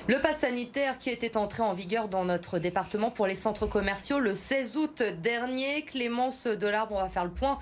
Le pass sanitaire qui était entré en vigueur dans notre département pour les centres commerciaux le 16 août dernier. Clémence Delarbre, on va faire le point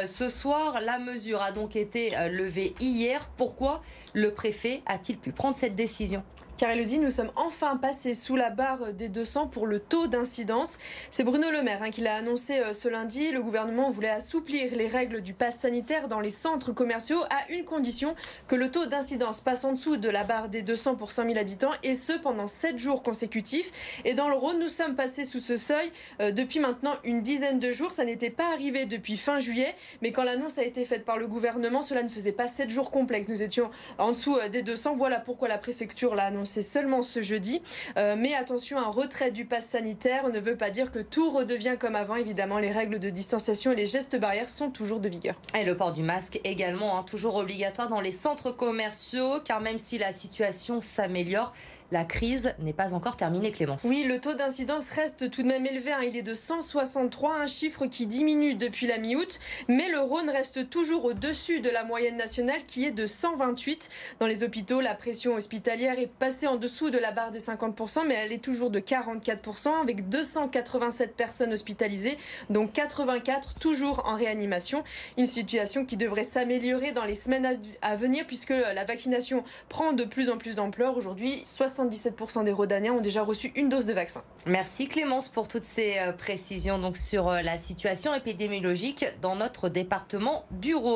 ce soir. La mesure a donc été levée hier. Pourquoi le préfet a-t-il pu prendre cette décision ? Car Elodie, nous sommes enfin passés sous la barre des 200 pour le taux d'incidence. C'est Bruno Le Maire qui l'a annoncé ce lundi. Le gouvernement voulait assouplir les règles du pass sanitaire dans les centres commerciaux à une condition, que le taux d'incidence passe en dessous de la barre des 200 pour 100 000 habitants, et ce pendant 7 jours consécutifs. Et dans le Rhône, nous sommes passés sous ce seuil depuis maintenant une dizaine de jours. Ça n'était pas arrivé depuis fin juillet, mais quand l'annonce a été faite par le gouvernement, cela ne faisait pas 7 jours complets que nous étions en dessous des 200. Voilà pourquoi la préfecture l'a annoncé seulement ce jeudi. Mais attention, un retrait du pass sanitaire ne veut pas dire que tout redevient comme avant. Évidemment, les règles de distanciation et les gestes barrières sont toujours de vigueur. Et le port du masque également, toujours obligatoire dans les centres commerciaux, car même si la situation s'améliore, la crise n'est pas encore terminée, Clémence. Oui, le taux d'incidence reste tout de même élevé. Il est de 163, un chiffre qui diminue depuis la mi-août. Mais le Rhône reste toujours au-dessus de la moyenne nationale qui est de 128. Dans les hôpitaux, la pression hospitalière est passée en dessous de la barre des 50%, mais elle est toujours de 44%, avec 287 personnes hospitalisées, dont 84 toujours en réanimation. Une situation qui devrait s'améliorer dans les semaines à venir, puisque la vaccination prend de plus en plus d'ampleur. Aujourd'hui, 77% des Rhodaniens ont déjà reçu une dose de vaccin. Merci Clémence pour toutes ces précisions donc sur la situation épidémiologique dans notre département du Rhône.